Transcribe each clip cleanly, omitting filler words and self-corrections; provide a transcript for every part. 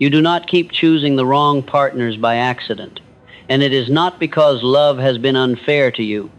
You do not keep choosing the wrong partners by accident. And it is not because love has been unfair to you.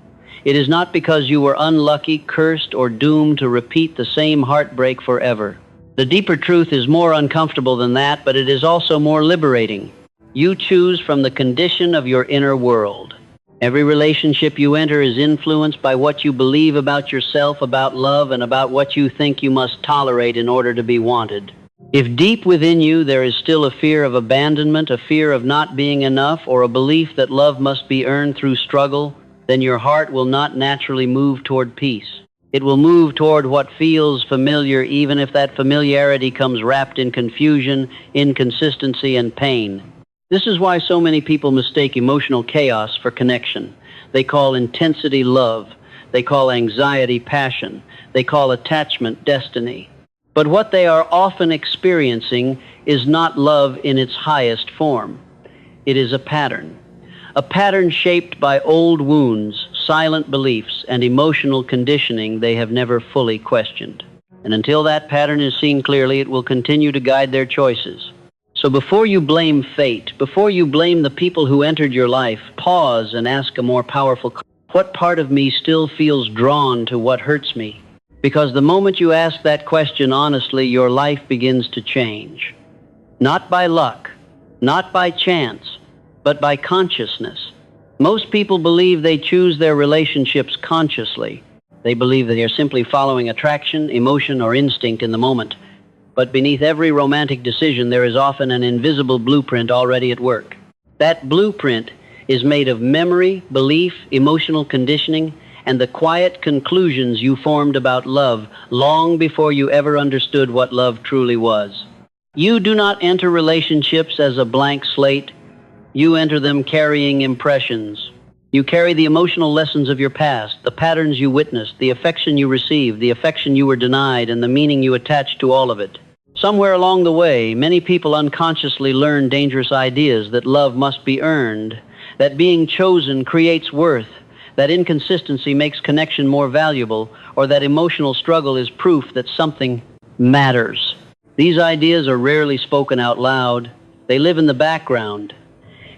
It is not because you were unlucky, cursed, or doomed to repeat the same heartbreak forever. The deeper truth is more uncomfortable than that, but it is also more liberating. You choose from the condition of your inner world. Every relationship you enter is influenced by what you believe about yourself, about love, and about what you think you must tolerate in order to be wanted. If deep within you there is still a fear of abandonment, a fear of not being enough, or a belief that love must be earned through struggle, then your heart will not naturally move toward peace. It will move toward what feels familiar, even if that familiarity comes wrapped in confusion, inconsistency, and pain. This is why so many people mistake emotional chaos for connection. They call intensity love. They call anxiety passion. They call attachment destiny. But what they are often experiencing is not love in its highest form. It is a pattern shaped by old wounds, silent beliefs, and emotional conditioning they have never fully questioned. And until that pattern is seen clearly, it will continue to guide their choices. So before you blame fate, before you blame the people who entered your life, pause and ask a more powerful question. What part of me still feels drawn to what hurts me? Because the moment you ask that question honestly, your life begins to change. Not by luck, not by chance, but by consciousness. Most people believe they choose their relationships consciously. They believe that they are simply following attraction, emotion, or instinct in the moment. But beneath every romantic decision, there is often an invisible blueprint already at work. That blueprint is made of memory, belief, emotional conditioning, and the quiet conclusions you formed about love long before you ever understood what love truly was. You do not enter relationships as a blank slate. You enter them carrying impressions. You carry the emotional lessons of your past, the patterns you witnessed, the affection you received, the affection you were denied, and the meaning you attached to all of it. Somewhere along the way, many people unconsciously learn dangerous ideas that love must be earned, that being chosen creates worth, that inconsistency makes connection more valuable, or that emotional struggle is proof that something matters. These ideas are rarely spoken out loud. They live in the background,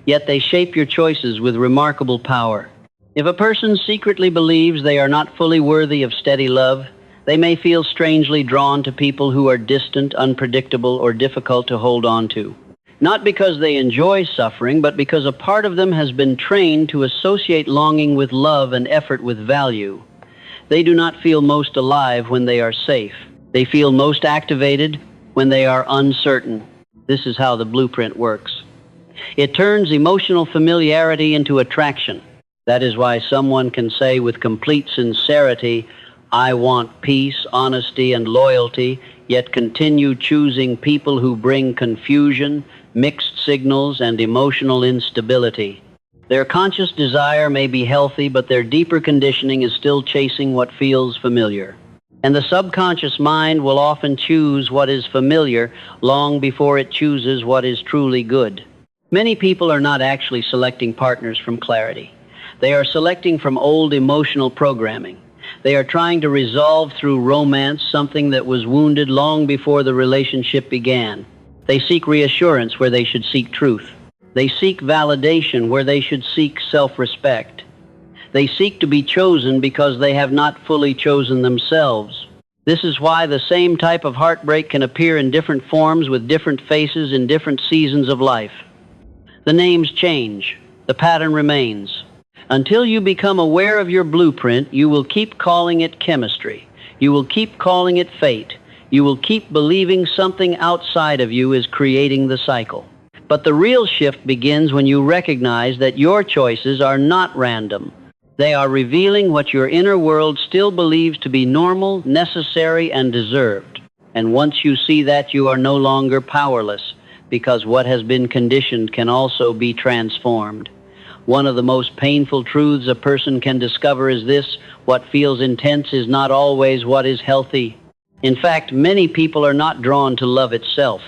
yet they shape your choices with remarkable power. If a person secretly believes they are not fully worthy of steady love, they may feel strangely drawn to people who are distant, unpredictable, or difficult to hold on to. Not because they enjoy suffering, but because a part of them has been trained to associate longing with love and effort with value. They do not feel most alive when they are safe. They feel most activated when they are uncertain. This is how the blueprint works. It turns emotional familiarity into attraction. That is why someone can say with complete sincerity, "I want peace, honesty, and loyalty," yet continue choosing people who bring confusion, mixed signals, and emotional instability. Their conscious desire may be healthy, but their deeper conditioning is still chasing what feels familiar. And the subconscious mind will often choose what is familiar long before it chooses what is truly good. Many people are not actually selecting partners from clarity. They are selecting from old emotional programming. They are trying to resolve through romance something that was wounded long before the relationship began. They seek reassurance where they should seek truth. They seek validation where they should seek self-respect. They seek to be chosen because they have not fully chosen themselves. This is why the same type of heartbreak can appear in different forms with different faces in different seasons of life. The names change. The pattern remains. Until you become aware of your blueprint, you will keep calling it chemistry. You will keep calling it fate. You will keep believing something outside of you is creating the cycle. But the real shift begins when you recognize that your choices are not random. They are revealing what your inner world still believes to be normal, necessary, and deserved. And once you see that, you are no longer powerless, because what has been conditioned can also be transformed. One of the most painful truths a person can discover is this: what feels intense is not always what is healthy. In fact, many people are not drawn to love itself.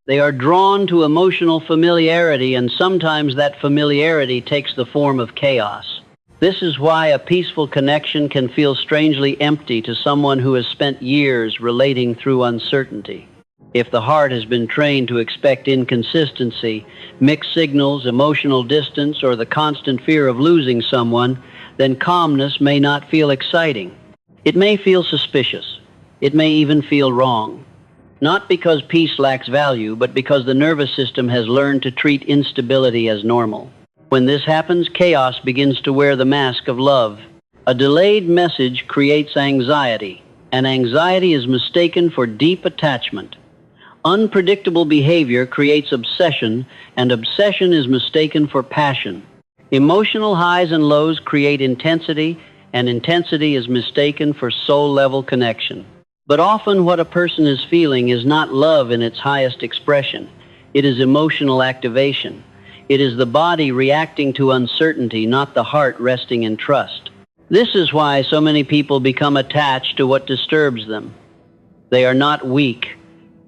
They are drawn to emotional familiarity, and sometimes that familiarity takes the form of chaos. This is why a peaceful connection can feel strangely empty to someone who has spent years relating through uncertainty. If the heart has been trained to expect inconsistency, mixed signals, emotional distance, or the constant fear of losing someone, then calmness may not feel exciting. It may feel suspicious. It may even feel wrong. Not because peace lacks value, but because the nervous system has learned to treat instability as normal. When this happens, chaos begins to wear the mask of love. A delayed message creates anxiety, and anxiety is mistaken for deep attachment. Unpredictable behavior creates obsession, and obsession is mistaken for passion. Emotional highs and lows create intensity, and intensity is mistaken for soul-level connection. But often what a person is feeling is not love in its highest expression. It is emotional activation. It is the body reacting to uncertainty, not the heart resting in trust. This is why so many people become attached to what disturbs them. They are not weak.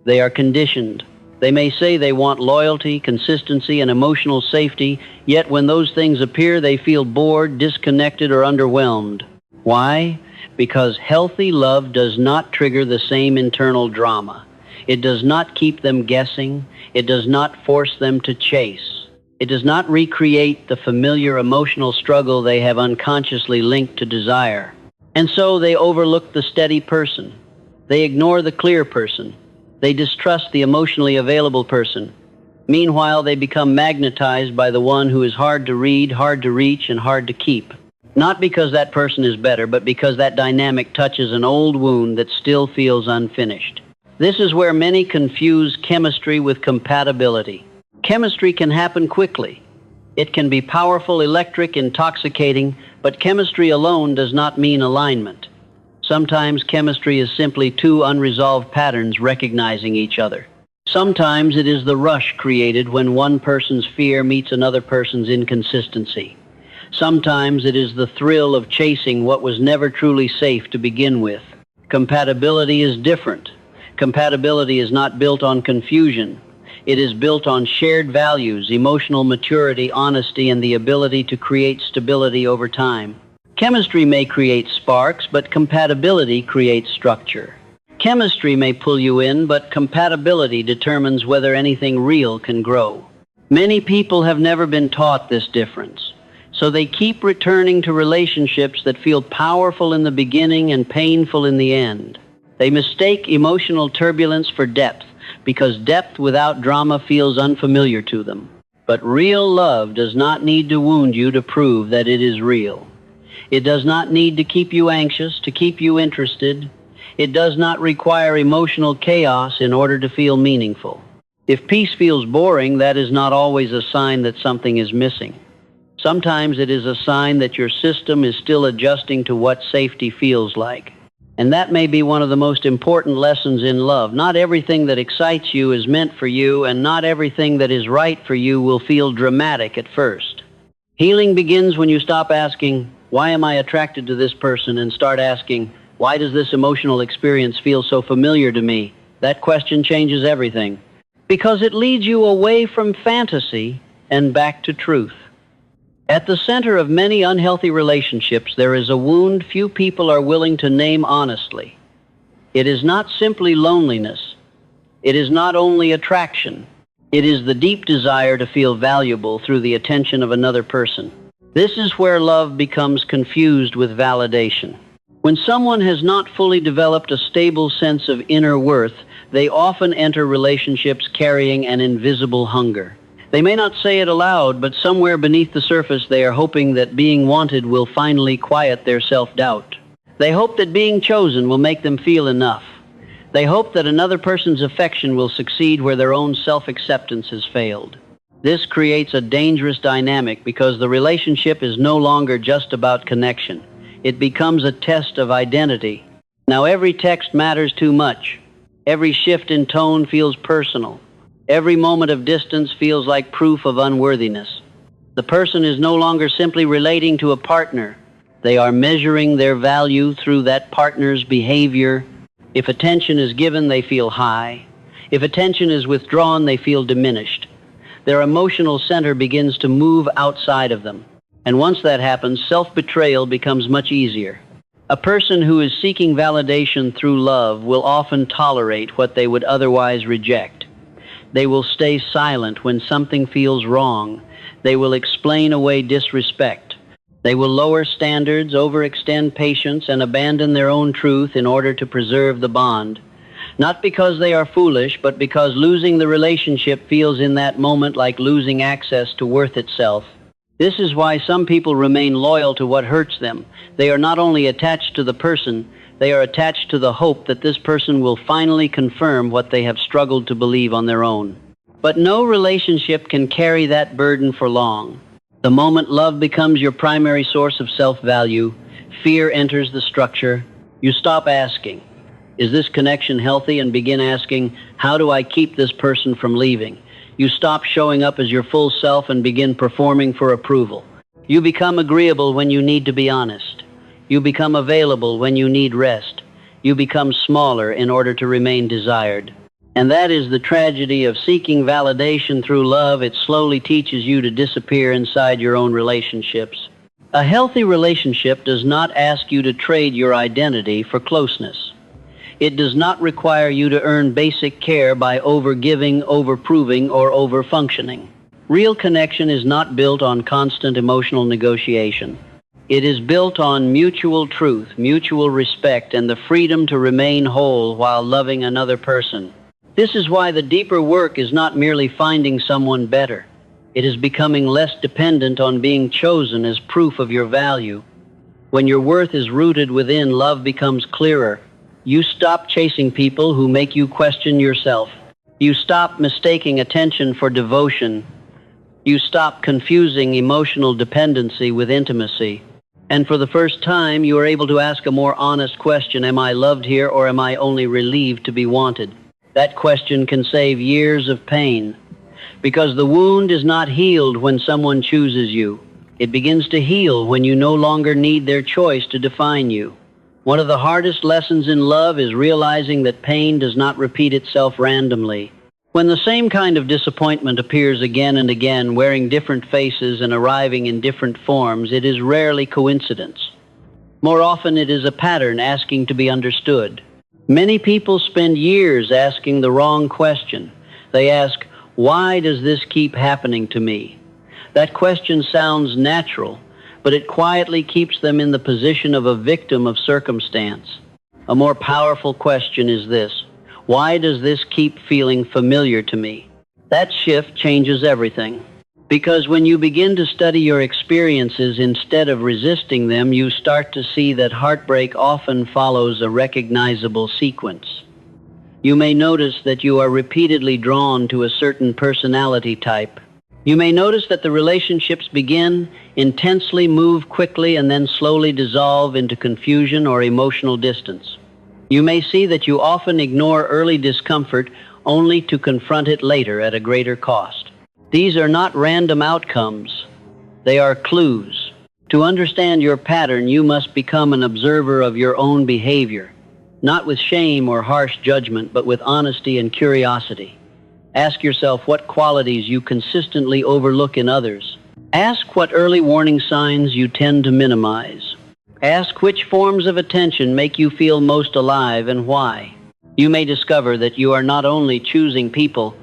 They are conditioned. They may say they want loyalty, consistency, and emotional safety, yet when those things appear, they feel bored, disconnected, or underwhelmed. Why? Because healthy love does not trigger the same internal drama. It does not keep them guessing. It does not force them to chase. It does not recreate the familiar emotional struggle they have unconsciously linked to desire. And so they overlook the steady person. They ignore the clear person. They distrust the emotionally available person. Meanwhile, they become magnetized by the one who is hard to read, hard to reach, and hard to keep. Not because that person is better, but because that dynamic touches an old wound that still feels unfinished. This is where many confuse chemistry with compatibility. Chemistry can happen quickly. It can be powerful, electric, intoxicating, but chemistry alone does not mean alignment. Sometimes chemistry is simply two unresolved patterns recognizing each other. Sometimes it is the rush created when one person's fear meets another person's inconsistency. Sometimes it is the thrill of chasing what was never truly safe to begin with. Compatibility is different. Compatibility is not built on confusion. It is built on shared values, emotional maturity, honesty, and the ability to create stability over time. Chemistry may create sparks, but compatibility creates structure. Chemistry may pull you in, but compatibility determines whether anything real can grow. Many people have never been taught this difference, so they keep returning to relationships that feel powerful in the beginning and painful in the end. They mistake emotional turbulence for depth, because depth without drama feels unfamiliar to them. But real love does not need to wound you to prove that it is real. It does not need to keep you anxious, to keep you interested. It does not require emotional chaos in order to feel meaningful. If peace feels boring, that is not always a sign that something is missing. Sometimes it is a sign that your system is still adjusting to what safety feels like. And that may be one of the most important lessons in love. Not everything that excites you is meant for you, and not everything that is right for you will feel dramatic at first. Healing begins when you stop asking, "Why am I attracted to this person?" and start asking, "Why does this emotional experience feel so familiar to me?" That question changes everything, because it leads you away from fantasy and back to truth. At the center of many unhealthy relationships, there is a wound few people are willing to name honestly. It is not simply loneliness. It is not only attraction. It is the deep desire to feel valuable through the attention of another person. This is where love becomes confused with validation. When someone has not fully developed a stable sense of inner worth, they often enter relationships carrying an invisible hunger. They may not say it aloud, but somewhere beneath the surface they are hoping that being wanted will finally quiet their self-doubt. They hope that being chosen will make them feel enough. They hope that another person's affection will succeed where their own self-acceptance has failed. This creates a dangerous dynamic because the relationship is no longer just about connection. It becomes a test of identity. Now every text matters too much. Every shift in tone feels personal. Every moment of distance feels like proof of unworthiness. The person is no longer simply relating to a partner. They are measuring their value through that partner's behavior. If attention is given, they feel high. If attention is withdrawn, they feel diminished. Their emotional center begins to move outside of them. And once that happens, self-betrayal becomes much easier. A person who is seeking validation through love will often tolerate what they would otherwise reject. They will stay silent when something feels wrong. They will explain away disrespect. They will lower standards, overextend patience, and abandon their own truth in order to preserve the bond. Not because they are foolish, but because losing the relationship feels in that moment like losing access to worth itself. This is why some people remain loyal to what hurts them. They are not only attached to the person, they are attached to the hope that this person will finally confirm what they have struggled to believe on their own. But no relationship can carry that burden for long. The moment love becomes your primary source of self-value, fear enters the structure. You stop asking, "Is this connection healthy?" and begin asking, "How do I keep this person from leaving?" You stop showing up as your full self and begin performing for approval. You become agreeable when you need to be honest. You become available when you need rest. You become smaller in order to remain desired. And that is the tragedy of seeking validation through love. It slowly teaches you to disappear inside your own relationships. A healthy relationship does not ask you to trade your identity for closeness. It does not require you to earn basic care by overgiving, overproving, or overfunctioning. Real connection is not built on constant emotional negotiation. It is built on mutual truth, mutual respect, and the freedom to remain whole while loving another person. This is why the deeper work is not merely finding someone better. It is becoming less dependent on being chosen as proof of your value. When your worth is rooted within, love becomes clearer. You stop chasing people who make you question yourself. You stop mistaking attention for devotion. You stop confusing emotional dependency with intimacy. And for the first time, you are able to ask a more honest question: am I loved here, or am I only relieved to be wanted? That question can save years of pain, because the wound is not healed when someone chooses you. It begins to heal when you no longer need their choice to define you. One of the hardest lessons in love is realizing that pain does not repeat itself randomly. When the same kind of disappointment appears again and again, wearing different faces and arriving in different forms, it is rarely coincidence. More often, it is a pattern asking to be understood. Many people spend years asking the wrong question. They ask, "Why does this keep happening to me?" That question sounds natural, but it quietly keeps them in the position of a victim of circumstance. A more powerful question is this: why does this keep feeling familiar to me? That shift changes everything. Because when you begin to study your experiences instead of resisting them, you start to see that heartbreak often follows a recognizable sequence. You may notice that you are repeatedly drawn to a certain personality type. You may notice that the relationships begin, intensely, move quickly, and then slowly dissolve into confusion or emotional distance. You may see that you often ignore early discomfort only to confront it later at a greater cost. These are not random outcomes. They are clues. To understand your pattern, you must become an observer of your own behavior, not with shame or harsh judgment, but with honesty and curiosity. Ask yourself what qualities you consistently overlook in others. Ask what early warning signs you tend to minimize. Ask which forms of attention make you feel most alive and why. You may discover that you are not only choosing people,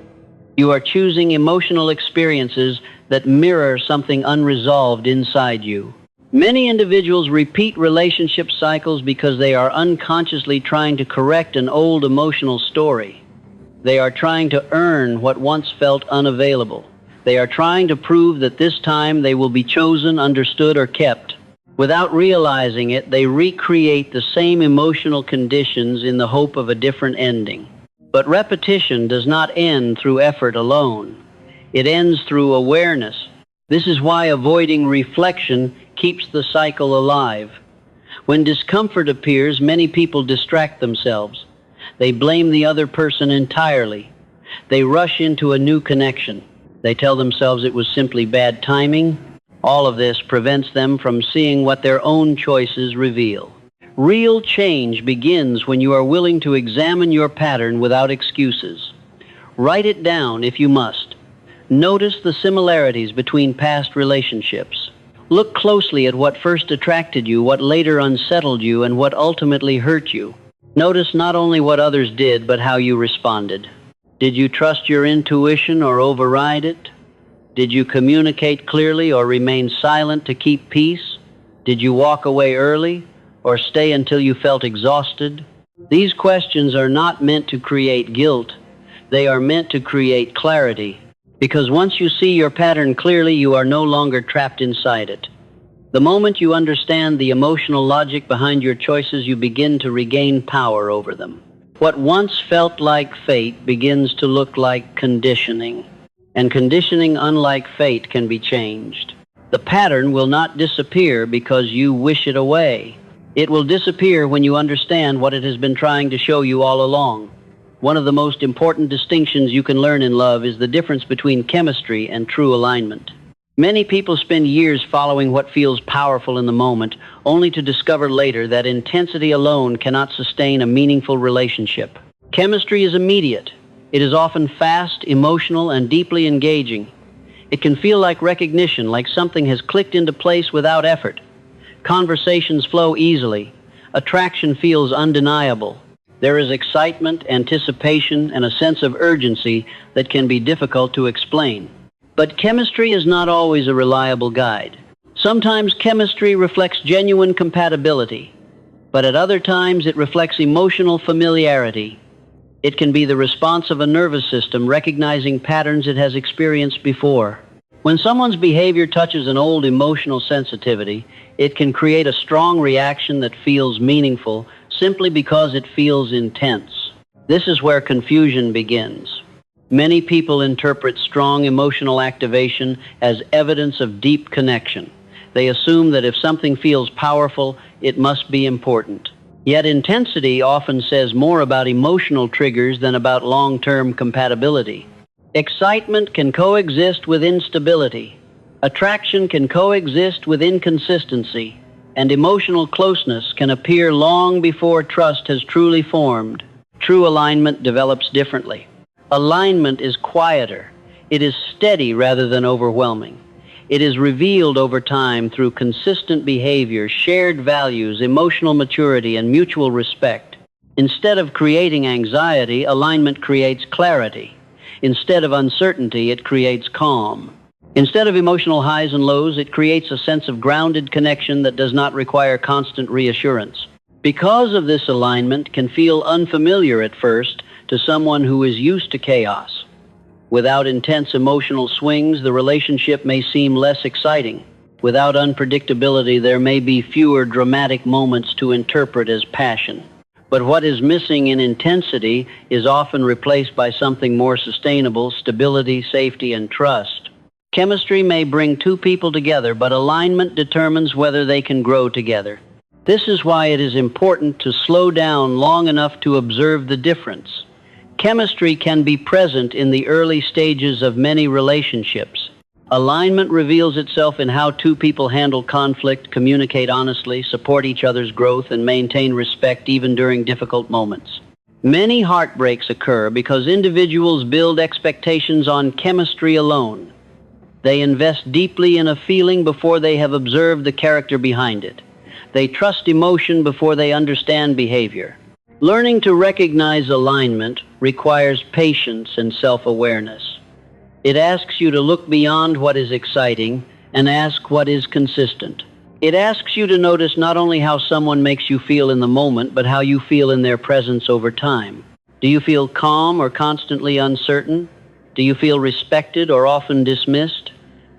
you are choosing emotional experiences that mirror something unresolved inside you. Many individuals repeat relationship cycles because they are unconsciously trying to correct an old emotional story. They are trying to earn what once felt unavailable. They are trying to prove that this time they will be chosen, understood, or kept. Without realizing it, they recreate the same emotional conditions in the hope of a different ending. But repetition does not end through effort alone. It ends through awareness. This is why avoiding reflection keeps the cycle alive. When discomfort appears, many people distract themselves. They blame the other person entirely. They rush into a new connection. They tell themselves it was simply bad timing. All of this prevents them from seeing what their own choices reveal. Real change begins when you are willing to examine your pattern without excuses. Write it down if you must. Notice the similarities between past relationships. Look closely at what first attracted you, what later unsettled you, and what ultimately hurt you. Notice not only what others did, but how you responded. Did you trust your intuition or override it? Did you communicate clearly or remain silent to keep peace? Did you walk away early or stay until you felt exhausted? These questions are not meant to create guilt. They are meant to create clarity. Because once you see your pattern clearly, you are no longer trapped inside it. The moment you understand the emotional logic behind your choices, you begin to regain power over them. What once felt like fate begins to look like conditioning. And conditioning, unlike fate, can be changed. The pattern will not disappear because you wish it away. It will disappear when you understand what it has been trying to show you all along. One of the most important distinctions you can learn in love is the difference between chemistry and true alignment. Many people spend years following what feels powerful in the moment, only to discover later that intensity alone cannot sustain a meaningful relationship. Chemistry is immediate. It is often fast, emotional, and deeply engaging. It can feel like recognition, like something has clicked into place without effort. Conversations flow easily. Attraction feels undeniable. There is excitement, anticipation, and a sense of urgency that can be difficult to explain. But chemistry is not always a reliable guide. Sometimes chemistry reflects genuine compatibility, but at other times it reflects emotional familiarity. It can be the response of a nervous system recognizing patterns it has experienced before. When someone's behavior touches an old emotional sensitivity, it can create a strong reaction that feels meaningful simply because it feels intense. This is where confusion begins. Many people interpret strong emotional activation as evidence of deep connection. They assume that if something feels powerful, it must be important. Yet intensity often says more about emotional triggers than about long-term compatibility. Excitement can coexist with instability. Attraction can coexist with inconsistency. And emotional closeness can appear long before trust has truly formed. True alignment develops differently. Alignment is quieter. It is steady rather than overwhelming. It is revealed over time through consistent behavior, shared values, emotional maturity, and mutual respect. Instead of creating anxiety, alignment creates clarity. Instead of uncertainty, it creates calm. Instead of emotional highs and lows, it creates a sense of grounded connection that does not require constant reassurance. Because of this, alignment can feel unfamiliar at first to someone who is used to chaos. Without intense emotional swings, the relationship may seem less exciting. Without unpredictability, there may be fewer dramatic moments to interpret as passion. But what is missing in intensity is often replaced by something more sustainable: stability, safety, and trust. Chemistry may bring two people together, but alignment determines whether they can grow together. This is why it is important to slow down long enough to observe the difference. Chemistry can be present in the early stages of many relationships. Alignment reveals itself in how two people handle conflict, communicate honestly, support each other's growth, and maintain respect even during difficult moments. Many heartbreaks occur because individuals build expectations on chemistry alone. They invest deeply in a feeling before they have observed the character behind it. They trust emotion before they understand behavior. Learning to recognize alignment requires patience and self-awareness. It asks you to look beyond what is exciting and ask what is consistent. It asks you to notice not only how someone makes you feel in the moment, but how you feel in their presence over time. Do you feel calm or constantly uncertain? Do you feel respected or often dismissed?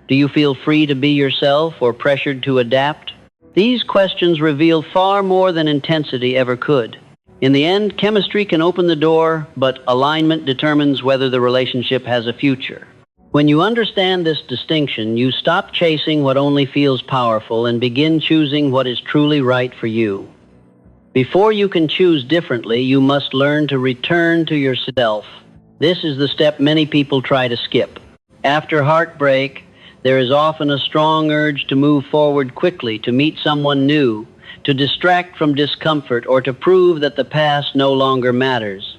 Do you feel free to be yourself or pressured to adapt? These questions reveal far more than intensity ever could. In the end, chemistry can open the door, but alignment determines whether the relationship has a future. When you understand this distinction, you stop chasing what only feels powerful and begin choosing what is truly right for you. Before you can choose differently, you must learn to return to yourself. This is the step many people try to skip. After heartbreak, there is often a strong urge to move forward quickly, to meet someone new, to distract from discomfort, or to prove that the past no longer matters.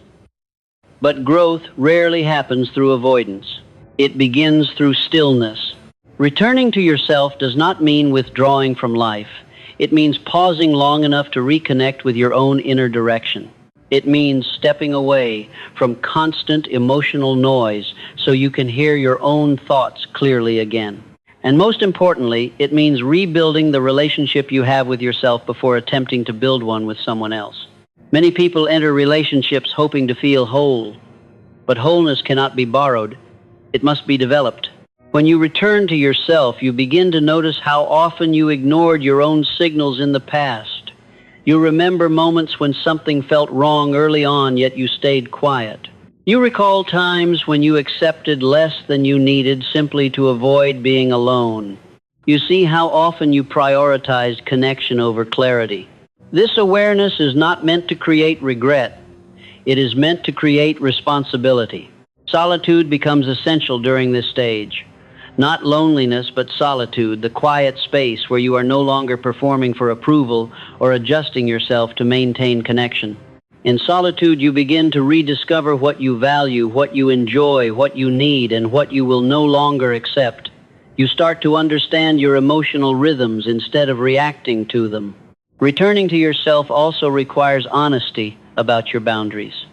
But growth rarely happens through avoidance. It begins through stillness. Returning to yourself does not mean withdrawing from life. It means pausing long enough to reconnect with your own inner direction. It means stepping away from constant emotional noise so you can hear your own thoughts clearly again. And most importantly, it means rebuilding the relationship you have with yourself before attempting to build one with someone else. Many people enter relationships hoping to feel whole, but wholeness cannot be borrowed. It must be developed. When you return to yourself, you begin to notice how often you ignored your own signals in the past. You remember moments when something felt wrong early on, yet you stayed quiet. You recall times when you accepted less than you needed simply to avoid being alone. You see how often you prioritized connection over clarity. This awareness is not meant to create regret. It is meant to create responsibility. Solitude becomes essential during this stage. Not loneliness, but solitude, the quiet space where you are no longer performing for approval or adjusting yourself to maintain connection. In solitude, you begin to rediscover what you value, what you enjoy, what you need, and what you will no longer accept. You start to understand your emotional rhythms instead of reacting to them. Returning to yourself also requires honesty about your boundaries.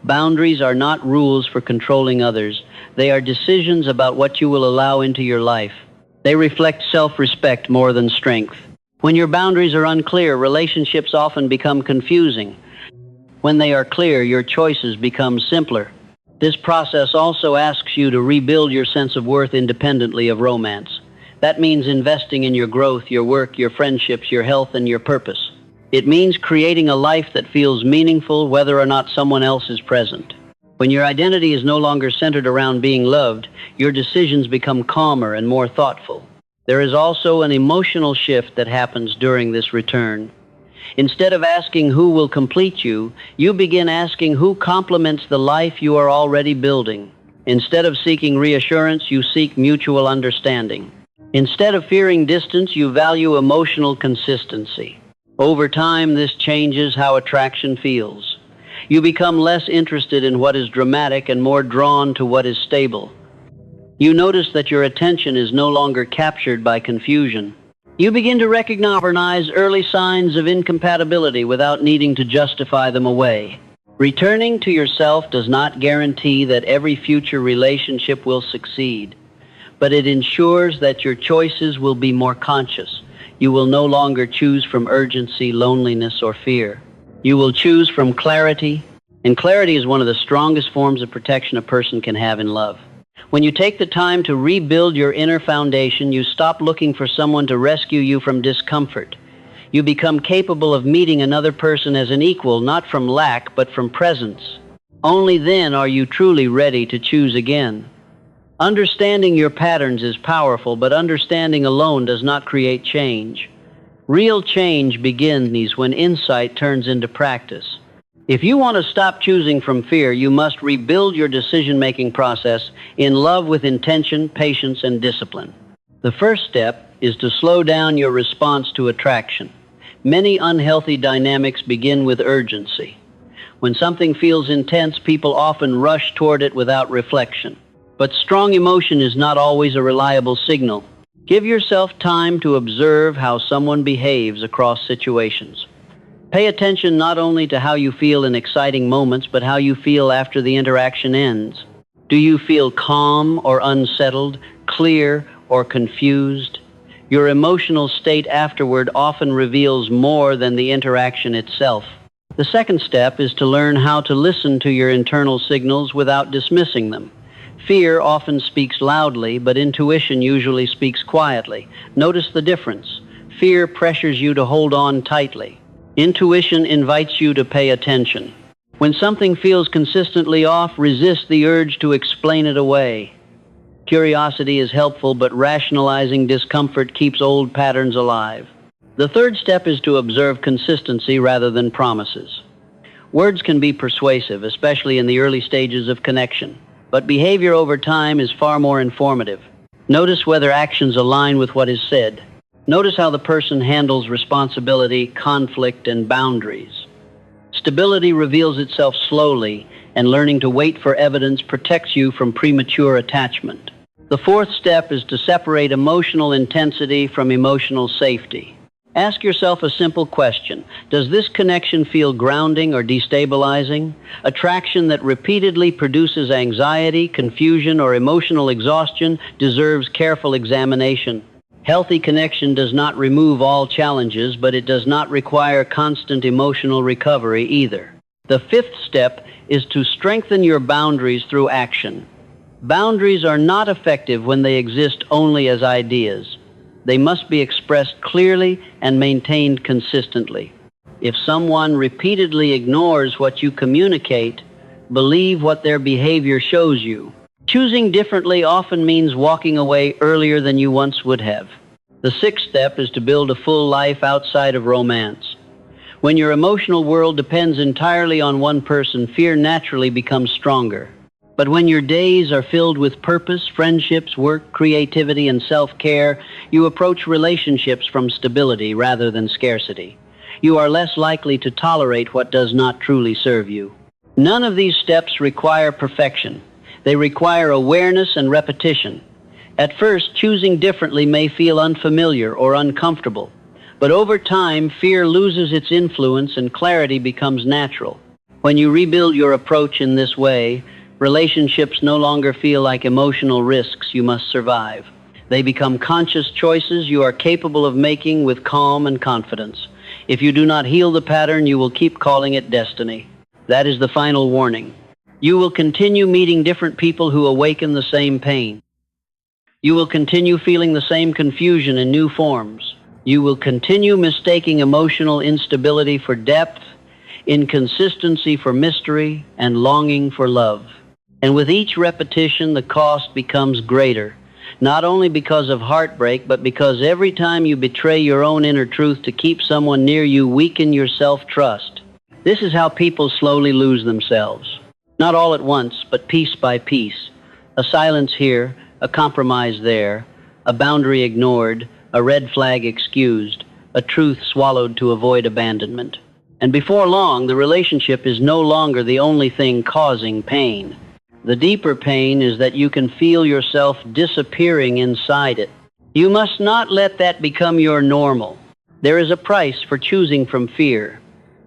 Boundaries are not rules for controlling others. They are decisions about what you will allow into your life. They reflect self-respect more than strength. When your boundaries are unclear, relationships often become confusing. When they are clear, your choices become simpler. This process also asks you to rebuild your sense of worth independently of romance. That means investing in your growth, your work, your friendships, your health, and your purpose. It means creating a life that feels meaningful whether or not someone else is present. When your identity is no longer centered around being loved, your decisions become calmer and more thoughtful. There is also an emotional shift that happens during this return. Instead of asking who will complete you, you begin asking who complements the life you are already building. Instead of seeking reassurance, you seek mutual understanding. Instead of fearing distance, you value emotional consistency. Over time, this changes how attraction feels. You become less interested in what is dramatic and more drawn to what is stable. You notice that your attention is no longer captured by confusion. You begin to recognize early signs of incompatibility without needing to justify them away. Returning to yourself does not guarantee that every future relationship will succeed, but it ensures that your choices will be more conscious. You will no longer choose from urgency, loneliness, or fear. You will choose from clarity, and clarity is one of the strongest forms of protection a person can have in love. When you take the time to rebuild your inner foundation, you stop looking for someone to rescue you from discomfort. You become capable of meeting another person as an equal, not from lack, but from presence. Only then are you truly ready to choose again. Understanding your patterns is powerful, but understanding alone does not create change. Real change begins when insight turns into practice. If you want to stop choosing from fear, you must rebuild your decision-making process in love with intention, patience, and discipline. The first step is to slow down your response to attraction. Many unhealthy dynamics begin with urgency. When something feels intense, people often rush toward it without reflection. But strong emotion is not always a reliable signal. Give yourself time to observe how someone behaves across situations. Pay attention not only to how you feel in exciting moments, but how you feel after the interaction ends. Do you feel calm or unsettled, clear or confused? Your emotional state afterward often reveals more than the interaction itself. The second step is to learn how to listen to your internal signals without dismissing them. Fear often speaks loudly, but intuition usually speaks quietly. Notice the difference. Fear pressures you to hold on tightly. Intuition invites you to pay attention. When something feels consistently off, resist the urge to explain it away. Curiosity is helpful, but rationalizing discomfort keeps old patterns alive. The third step is to observe consistency rather than promises. Words can be persuasive, especially in the early stages of connection. But behavior over time is far more informative. Notice whether actions align with what is said. Notice how the person handles responsibility, conflict, and boundaries. Stability reveals itself slowly, and learning to wait for evidence protects you from premature attachment. The fourth step is to separate emotional intensity from emotional safety. Ask yourself a simple question. Does this connection feel grounding or destabilizing? Attraction that repeatedly produces anxiety, confusion, or emotional exhaustion deserves careful examination. Healthy connection does not remove all challenges, but it does not require constant emotional recovery either. The fifth step is to strengthen your boundaries through action. Boundaries are not effective when they exist only as ideas. They must be expressed clearly and maintained consistently. If someone repeatedly ignores what you communicate, believe what their behavior shows you. Choosing differently often means walking away earlier than you once would have. The sixth step is to build a full life outside of romance. When your emotional world depends entirely on one person, fear naturally becomes stronger. But when your days are filled with purpose, friendships, work, creativity, and self-care, you approach relationships from stability rather than scarcity. You are less likely to tolerate what does not truly serve you. None of these steps require perfection. They require awareness and repetition. At first, choosing differently may feel unfamiliar or uncomfortable, but over time, fear loses its influence and clarity becomes natural. When you rebuild your approach in this way, relationships no longer feel like emotional risks you must survive. They become conscious choices you are capable of making with calm and confidence. If you do not heal the pattern, you will keep calling it destiny. That is the final warning. You will continue meeting different people who awaken the same pain. You will continue feeling the same confusion in new forms. You will continue mistaking emotional instability for depth, inconsistency for mystery, and longing for love. And with each repetition, the cost becomes greater, not only because of heartbreak, but because every time you betray your own inner truth to keep someone near you, weaken your self-trust. This is how people slowly lose themselves. Not all at once, but piece by piece. A silence here, a compromise there, a boundary ignored, a red flag excused, a truth swallowed to avoid abandonment. And before long, the relationship is no longer the only thing causing pain. The deeper pain is that you can feel yourself disappearing inside it. You must not let that become your normal. There is a price for choosing from fear.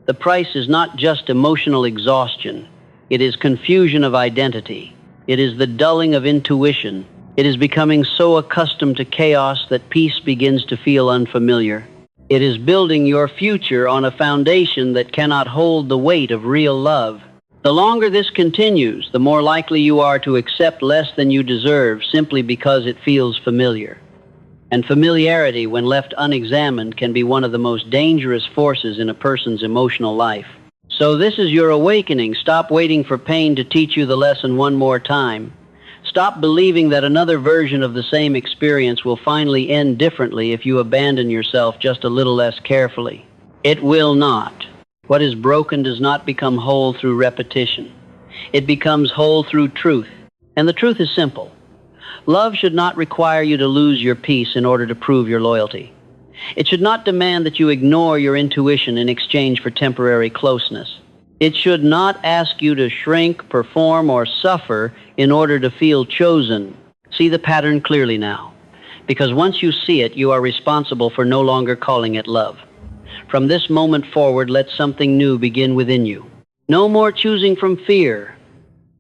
The price is not just emotional exhaustion. It is confusion of identity. It is the dulling of intuition. It is becoming so accustomed to chaos that peace begins to feel unfamiliar. It is building your future on a foundation that cannot hold the weight of real love. The longer this continues, the more likely you are to accept less than you deserve simply because it feels familiar. And familiarity, when left unexamined, can be one of the most dangerous forces in a person's emotional life. So this is your awakening. Stop waiting for pain to teach you the lesson one more time. Stop believing that another version of the same experience will finally end differently if you abandon yourself just a little less carefully. It will not. What is broken does not become whole through repetition. It becomes whole through truth. And the truth is simple. Love should not require you to lose your peace in order to prove your loyalty. It should not demand that you ignore your intuition in exchange for temporary closeness. It should not ask you to shrink, perform, or suffer in order to feel chosen. See the pattern clearly now. Because once you see it, you are responsible for no longer calling it love. From this moment forward, let something new begin within you. No more choosing from fear.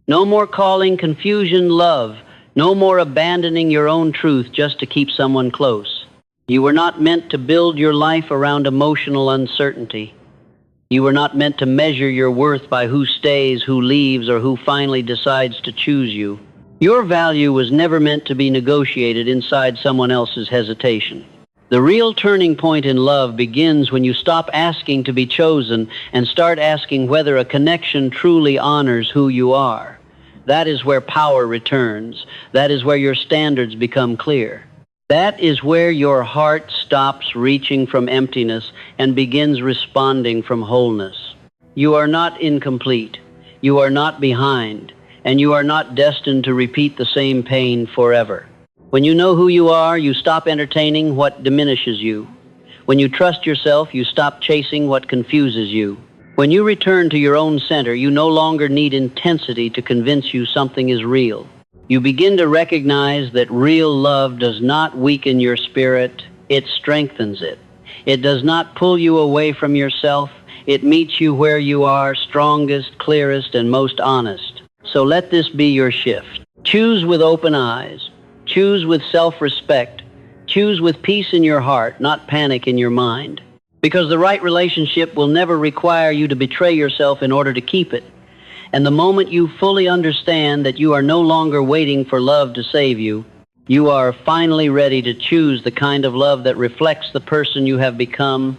No more calling confusion love. No more abandoning your own truth just to keep someone close. You were not meant to build your life around emotional uncertainty. You were not meant to measure your worth by who stays, who leaves, or who finally decides to choose you. Your value was never meant to be negotiated inside someone else's hesitation. The real turning point in love begins when you stop asking to be chosen and start asking whether a connection truly honors who you are. That is where power returns. That is where your standards become clear. That is where your heart stops reaching from emptiness and begins responding from wholeness. You are not incomplete. You are not behind. And you are not destined to repeat the same pain forever. When you know who you are, you stop entertaining what diminishes you. When you trust yourself, you stop chasing what confuses you. When you return to your own center, you no longer need intensity to convince you something is real. You begin to recognize that real love does not weaken your spirit, it strengthens it. It does not pull you away from yourself. It meets you where you are, strongest, clearest, and most honest. So let this be your shift. Choose with open eyes. Choose with self-respect. Choose with peace in your heart, not panic in your mind. Because the right relationship will never require you to betray yourself in order to keep it. And the moment you fully understand that you are no longer waiting for love to save you, you are finally ready to choose the kind of love that reflects the person you have become